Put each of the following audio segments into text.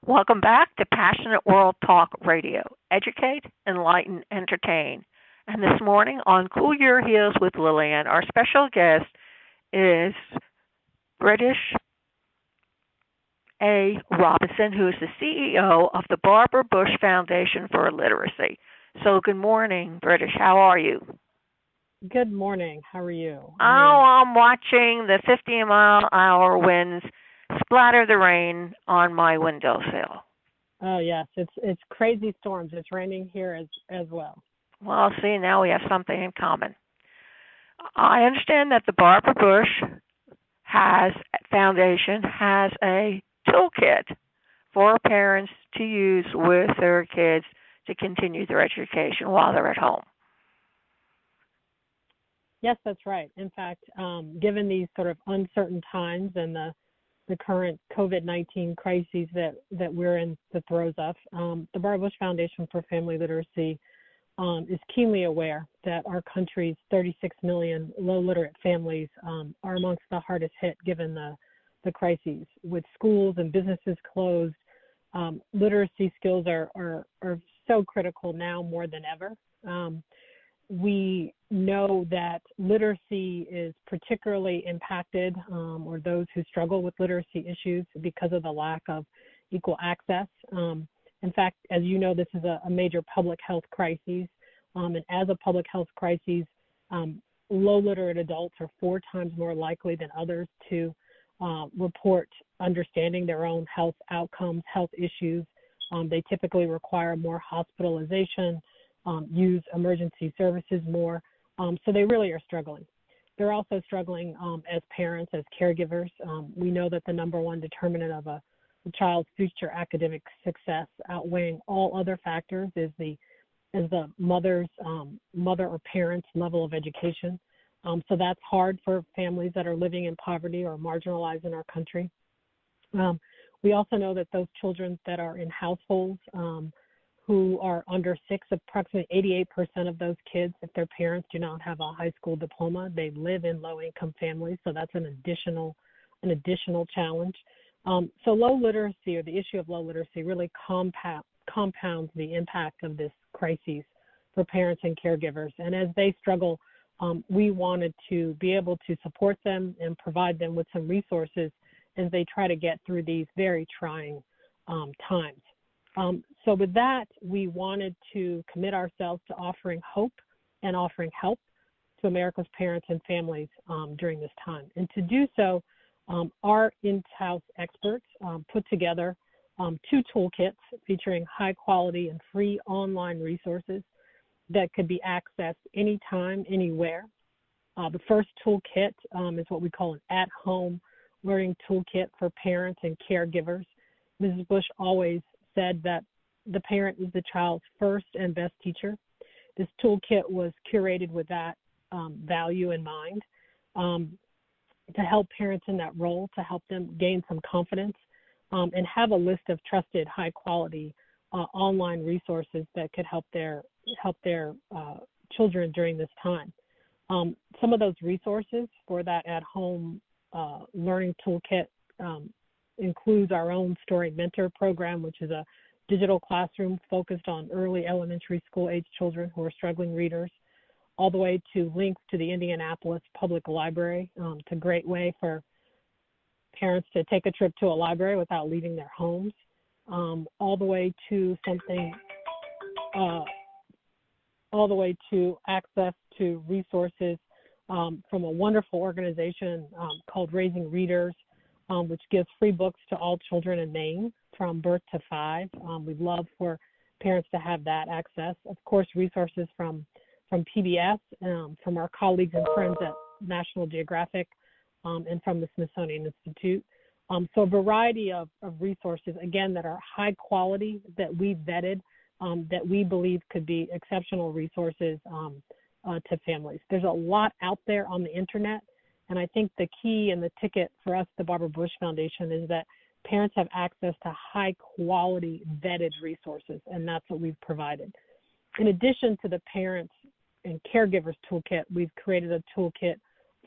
Welcome back to Passionate World Talk Radio. Educate, enlighten, entertain. And this morning on Cool Your Heels with Lillian, our special guest is British A. Robinson, who is the CEO of the Barbara Bush Foundation for Literacy. So good morning, British. How are you? Good morning. How are you? Oh, I'm watching the 50-mile-an-hour winds splatter the rain on my windowsill. Oh yes, it's crazy storms. It's raining here as well. Well, see, now we have something in common. I understand that the Barbara Bush Foundation has a toolkit for parents to use with their kids to continue their education while they're at home. Yes, that's right. In fact, given these sort of uncertain times and the current COVID-19 crises that we're in the throes of, the Barbara Bush Foundation for Family Literacy is keenly aware that our country's 36 million low-literate families are amongst the hardest hit given the crises. With schools and businesses closed, literacy skills are so critical now more than ever. We know that literacy is particularly impacted, or those who struggle with literacy issues, because of the lack of equal access. In fact, as you know, this is a major public health crisis, and as a public health crisis, low literate adults are 4 times more likely than others to report understanding their own health outcomes, health issues. They typically require more hospitalization, use emergency services more, so they really are struggling. They're also struggling as parents, as caregivers. We know that the number one determinant of a child's future academic success, outweighing all other factors, is the mother or parent's level of education. So that's hard for families that are living in poverty or marginalized in our country. We also know that those children that are in households who are under 6, approximately 88% of those kids, if their parents do not have a high school diploma, they live in low-income families, so that's an additional challenge. So low literacy, or the issue of low literacy, really compounds the impact of this crisis for parents and caregivers. And as they struggle, we wanted to be able to support them and provide them with some resources as they try to get through these very trying times. So with that, we wanted to commit ourselves to offering hope and offering help to America's parents and families during this time. And to do so, our in-house experts put together 2 toolkits featuring high-quality and free online resources that could be accessed anytime, anywhere. The first toolkit is what we call an at-home learning toolkit for parents and caregivers. Mrs. Bush always said that the parent is the child's first and best teacher. This toolkit was curated with that value in mind, to help parents in that role, to help them gain some confidence, and have a list of trusted, high-quality online resources that could help their children during this time. Some of those resources for that at-home learning toolkit includes our own Story Mentor program, which is a digital classroom focused on early elementary school age children who are struggling readers, all the way to links to the Indianapolis Public Library. It's a great way for parents to take a trip to a library without leaving their homes, all the way to access to resources from a wonderful organization called Raising Readers, which gives free books to all children in Maine from birth to 5. We'd love for parents to have that access. Of course, resources from PBS, from our colleagues and friends at National Geographic, and from the Smithsonian Institute. So a variety of resources, again, that are high quality, that we vetted, that we believe could be exceptional resources to families. There's a lot out there on the internet, and I think the key and the ticket for us, the Barbara Bush Foundation, is that parents have access to high quality vetted resources, and that's what we've provided. In addition to the parents and caregivers toolkit, we've created a toolkit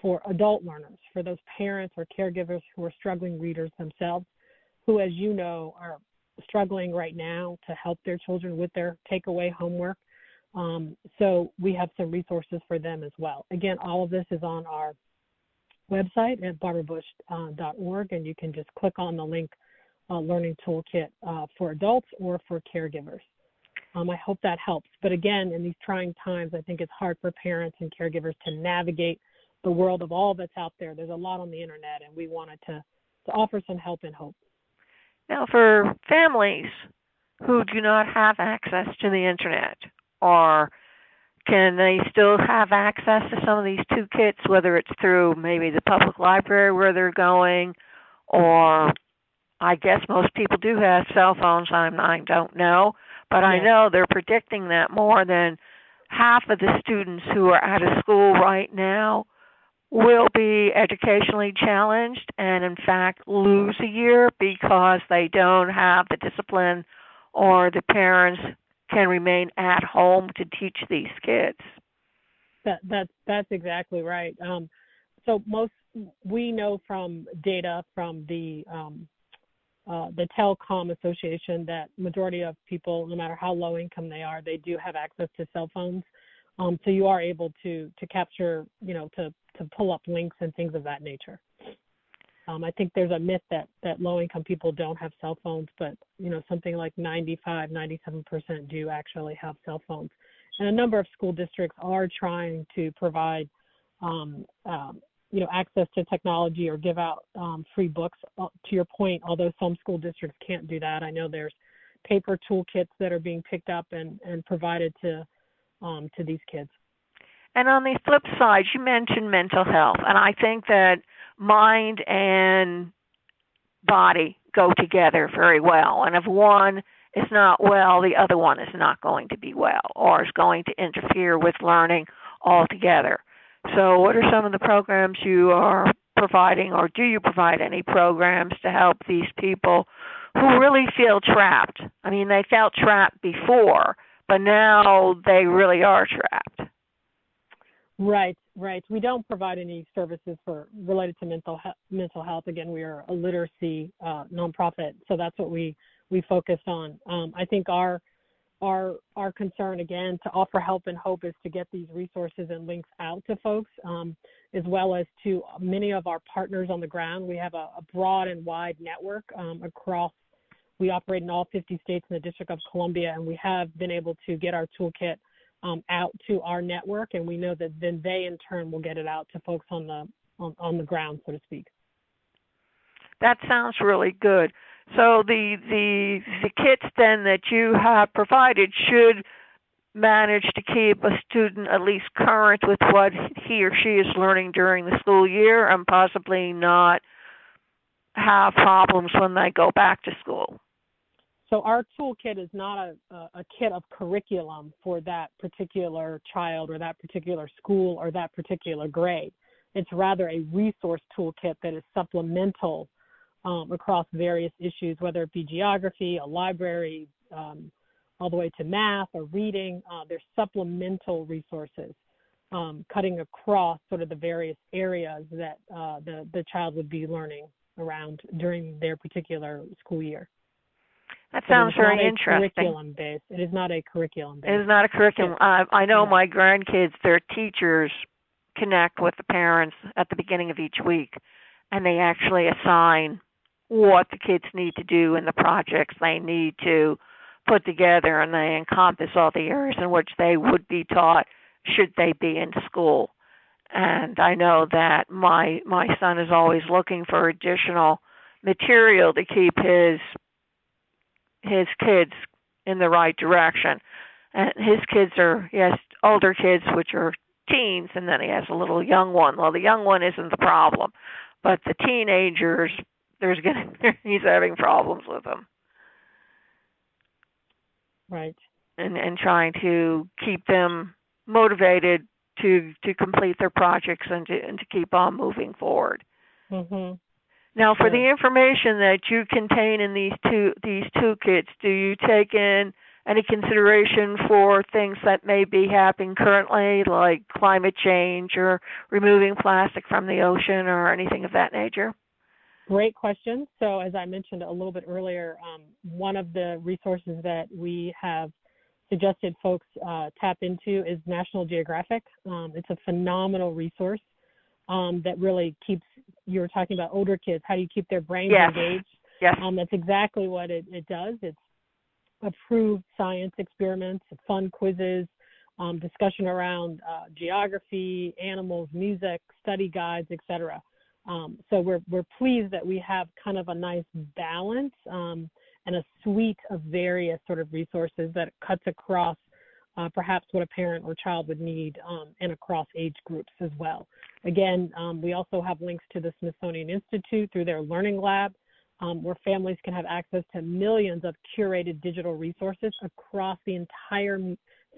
for adult learners, for those parents or caregivers who are struggling readers themselves, who, as you know, are struggling right now to help their children with their takeaway homework. So we have some resources for them as well. Again, all of this is on our website at barbarabush.org, and you can just click on the link Learning Toolkit for adults or for caregivers. I hope that helps. But again, in these trying times, I think it's hard for parents and caregivers to navigate the world of all that's out there. There's a lot on the internet, and we wanted to offer some help and hope. Now, for families who do not have access to the internet, or can they still have access to some of these toolkits, whether it's through maybe the public library where they're going, or I guess most people do have cell phones. I don't know, but I know they're predicting that more than half of the students who are out of school right now will be educationally challenged and, in fact, lose a year because they don't have the discipline or the parents can remain at home to teach these kids. That's exactly right. So we know from data from the Telecom Association that majority of people, no matter how low income they are, they do have access to cell phones. So you are able to capture, to pull up links and things of that nature. I think there's a myth that low income people don't have cell phones, but something like 97% do actually have cell phones. And a number of school districts are trying to provide access to technology or give out free books. To your point, although some school districts can't do that, I know there's paper toolkits that are being picked up and provided to these kids. And on the flip side, you mentioned mental health, and I think that mind and body go together very well. And if one is not well, the other one is not going to be well or is going to interfere with learning altogether. So what are some of the programs you are providing, or do you provide any programs to help these people who really feel trapped? I mean, they felt trapped before, but now they really are trapped. Right. We don't provide any services related to mental health. Again, we are a literacy nonprofit, so that's what we focus on. I think our concern, again, to offer help and hope is to get these resources and links out to folks, as well as to many of our partners on the ground. We have a broad and wide network across. We operate in all 50 states in the District of Columbia, and we have been able to get our toolkit out to our network, and we know that then they in turn will get it out to folks on the ground, so to speak. That sounds really good. So the kits then that you have provided should manage to keep a student at least current with what he or she is learning during the school year and possibly not have problems when they go back to school. So our toolkit is not a kit of curriculum for that particular child or that particular school or that particular grade. It's rather a resource toolkit that is supplemental across various issues, whether it be geography, a library, all the way to math or reading. There's supplemental resources cutting across sort of the various areas that the child would be learning around during their particular school year. That sounds very interesting. It is not a curriculum based. It is not a curriculum. I know my grandkids, their teachers connect with the parents at the beginning of each week, and they actually assign what the kids need to do and the projects they need to put together, and they encompass all the areas in which they would be taught should they be in school. And I know that my son is always looking for additional material to keep his kids in the right direction. And his kids he has older kids, which are teens, and then he has a little young one. Well, the young one isn't the problem, but the teenagers, he's having problems with them. Right. And trying to keep them motivated to complete their projects and to keep on moving forward. Mm-hmm. Now, for the information that you contain in these toolkits, do you take in any consideration for things that may be happening currently, like climate change or removing plastic from the ocean or anything of that nature? Great question. So as I mentioned a little bit earlier, one of the resources that we have suggested folks tap into is National Geographic. It's a phenomenal resource that really keeps, you were talking about older kids, how do you keep their brains engaged? Yes. That's exactly what it does. It's approved science experiments, fun quizzes, discussion around geography, animals, music, study guides, etc. So we're pleased that we have kind of a nice balance and a suite of various sort of resources that cuts across perhaps what a parent or child would need and across age groups as well. Again, we also have links to the Smithsonian Institute through their Learning Lab, where families can have access to millions of curated digital resources across the entire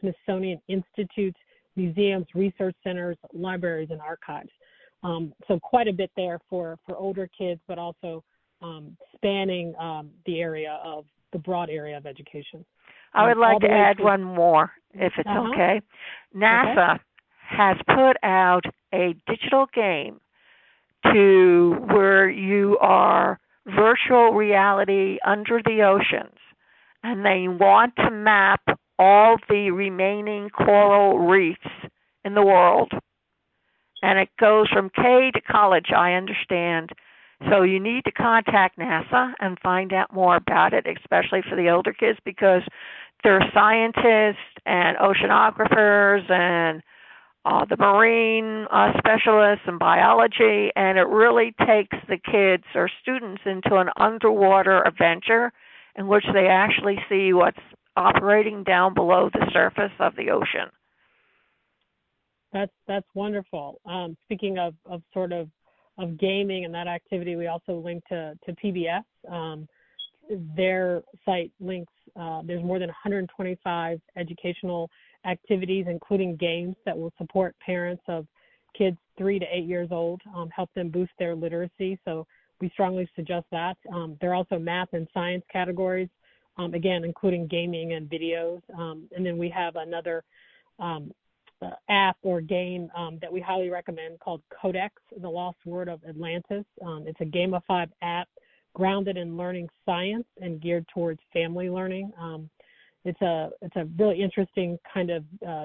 Smithsonian Institute, museums, research centers, libraries, and archives. So quite a bit there for older kids, but also spanning the broad area of education. I would like to add one more, if it's okay. NASA has put out a digital game to where you are virtual reality under the oceans, and they want to map all the remaining coral reefs in the world. And it goes from K to college, I understand. So you need to contact NASA and find out more about it, especially for the older kids, because they're scientists and oceanographers and the marine specialists and biology, and it really takes the kids or students into an underwater adventure in which they actually see what's operating down below the surface of the ocean. That's wonderful. Speaking of gaming and that activity, we also link to PBS. Their site links, there's more than 125 educational activities, including games that will support parents of kids 3 to 8 years old, help them boost their literacy. So we strongly suggest that. There are also math and science categories, again, including gaming and videos. And then we have another app or game that we highly recommend called Codex, The Lost Word of Atlantis. It's a gamified app grounded in learning science and geared towards family learning. It's a really interesting kind of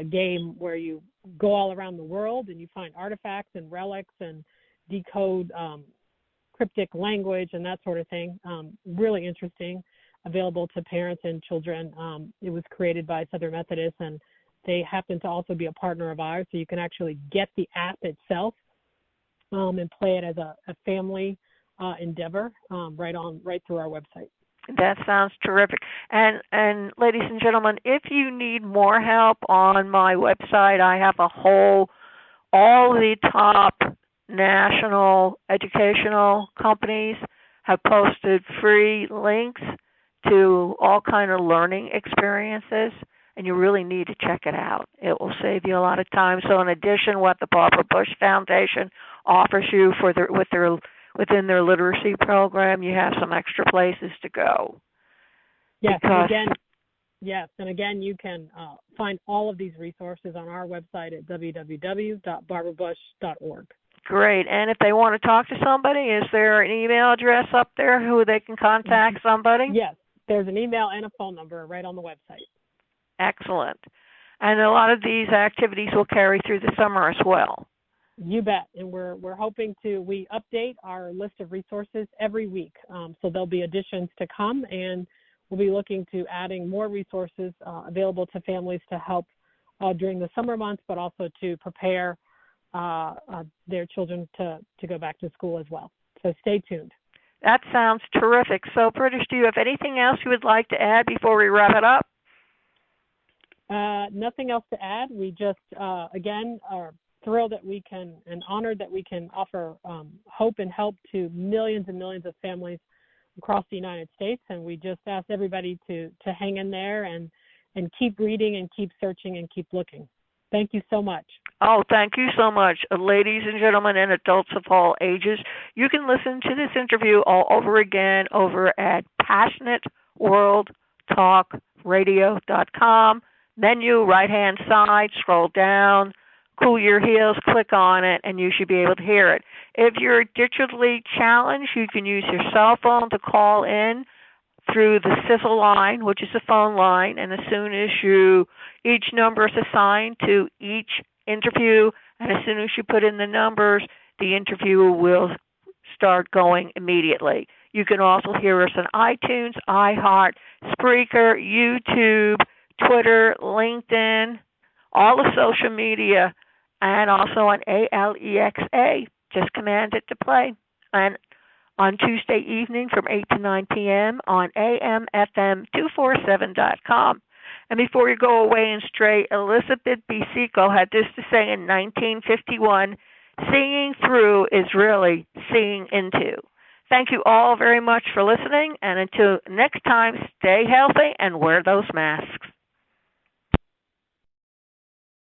game where you go all around the world and you find artifacts and relics and decode cryptic language and that sort of thing. Really interesting, available to parents and children. It was created by Southern Methodist, and they happen to also be a partner of ours, so you can actually get the app itself and play it as a family endeavor right through our website. That sounds terrific. And ladies and gentlemen, if you need more help, on my website I have all the top national educational companies have posted free links to all kind of learning experiences, and you really need to check it out. It will save you a lot of time. So in addition, what the Barbara Bush Foundation offers you within their literacy program, you have some extra places to go. Yes, and again, you can find all of these resources on our website at www.barbarabush.org. Great. And if they want to talk to somebody, is there an email address up there who they can contact somebody? Yes, there's an email and a phone number right on the website. Excellent. And a lot of these activities will carry through the summer as well. You bet. And we're hoping we update our list of resources every week. So there'll be additions to come, and we'll be looking to adding more resources available to families to help during the summer months, but also to prepare their children to go back to school as well. So stay tuned. That sounds terrific. So, British, do you have anything else you would like to add before we wrap it up? Nothing else to add. We just, again, are thrilled that we can, and honored that we can offer hope and help to millions and millions of families across the United States. And we just ask everybody to hang in there and keep reading and keep searching and keep looking. Thank you so much. Oh, thank you so much. Ladies and gentlemen and adults of all ages, you can listen to this interview all over again over at PassionateWorldTalkRadio.com. Menu, right-hand side, scroll down, Cool Your Heels, click on it, and you should be able to hear it. If you're digitally challenged, you can use your cell phone to call in through the Sizzle line, which is a phone line, and as soon as each number is assigned to each interview, and as soon as you put in the numbers, the interview will start going immediately. You can also hear us on iTunes, iHeart, Spreaker, YouTube, Twitter, LinkedIn, all the social media, and also on ALEXA. Just command it to play. And on Tuesday evening from 8 to 9 p.m. on AMFM247.com. And before you go away and stray, Elizabeth B. Seco had this to say in 1951, seeing through is really seeing into. Thank you all very much for listening, and until next time, stay healthy and wear those masks.